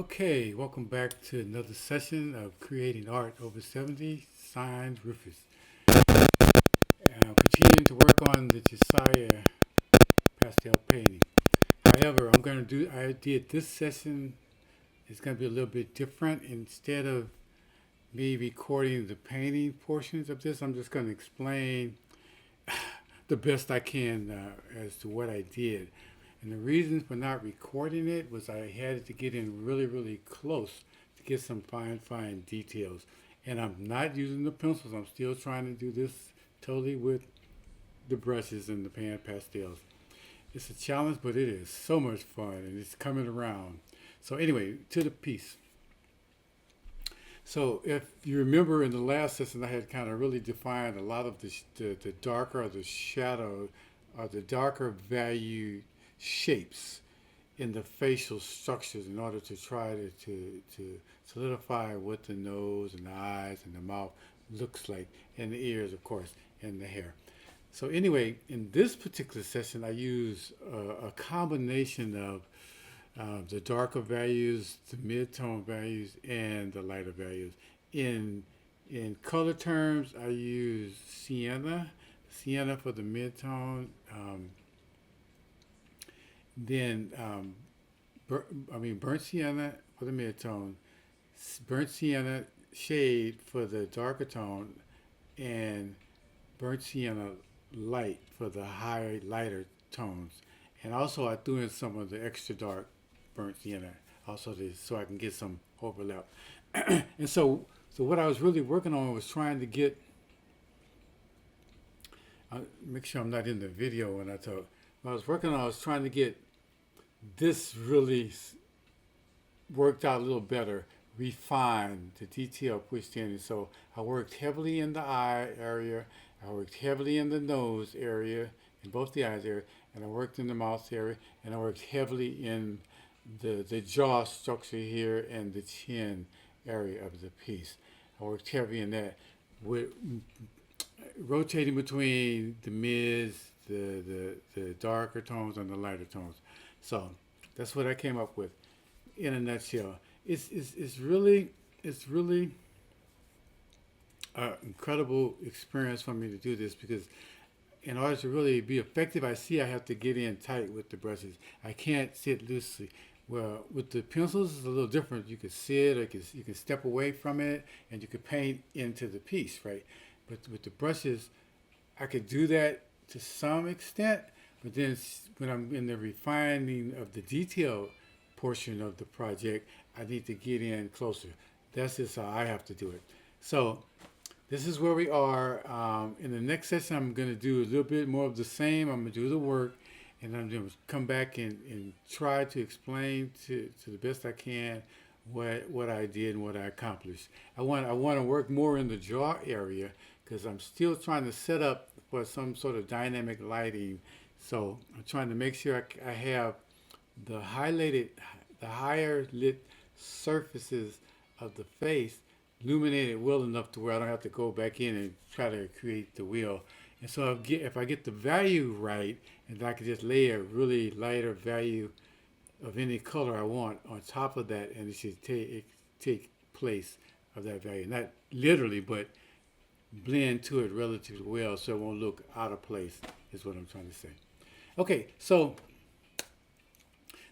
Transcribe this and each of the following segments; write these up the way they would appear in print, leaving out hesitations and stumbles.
Okay, welcome back to another session of Creating Art Over 70, signed Rufus. Continuing to work on the Jasir Pastel painting. However, I did this session, it's going to be a little bit different. Instead of me recording the painting portions of this, I'm just going to explain the best I can as to what I did. And the reason for not recording it was I had to get in really, really close to get some fine details. And I'm not using the pencils. I'm still trying to do this totally with the brushes and the pan pastels. It's a challenge, but it is so much fun, and it's coming around. So anyway, to the piece. So if you remember in the last session, I had kind of really defined a lot of the darker or the shadow or the darker value shapes in the facial structures in order to try to solidify what the nose and the eyes and the mouth looks like, and the ears, of course, and the hair. So anyway, in this particular session, I use a combination of the darker values, the mid-tone values, and the lighter values. In color terms, I use sienna for the mid-tone. Burnt sienna for the mid-tone, burnt sienna shade for the darker tone, and burnt sienna light for the lighter tones. And also I threw in some of the extra dark burnt sienna also so I can get some overlap. And so what I was really working on was trying to get, make sure I'm not in the video when I talk. What I was trying to get this really worked out a little better, refined, the detail pushed in. And so I worked heavily in the eye area, I worked heavily in the nose area, in both the eyes area, and I worked in the mouth area, and I worked heavily in the jaw structure here and the chin area of the piece. I worked heavy in that, with rotating between the mids, the darker tones and the lighter tones. So that's what I came up with in a nutshell. It's really an incredible experience for me to do this, because in order to really be effective, I have to get in tight with the brushes. I can't sit loosely. Well, with the pencils, it's a little different. You can sit, or you can step away from it, and you can paint into the piece, right? But with the brushes, I could do that to some extent, but then when I'm in the refining of the detail portion of the project, I need to get in closer. That's just how I have to do it. So this is where we are. In the next session, I'm going to do a little bit more of the same. I'm going to do the work, and I'm going to come back and try to explain to the best I can what I did and what I accomplished. I want to work more in the jaw area, because I'm still trying to set up for some sort of dynamic lighting. So I'm trying to make sure I have the higher lit surfaces of the face illuminated well enough to where I don't have to go back in and try to create the wheel. And so if I get the value right, and I can just lay a really lighter value of any color I want on top of that, and it should take place of that value. Not literally, but blend to it relatively well, so it won't look out of place, is what I'm trying to say. Okay, so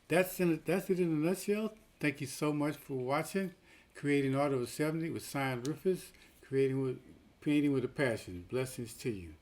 that's it in a nutshell. Thank you so much for watching Creating Art Over 70 with Signed Rufus, painting with a passion. Blessings to you.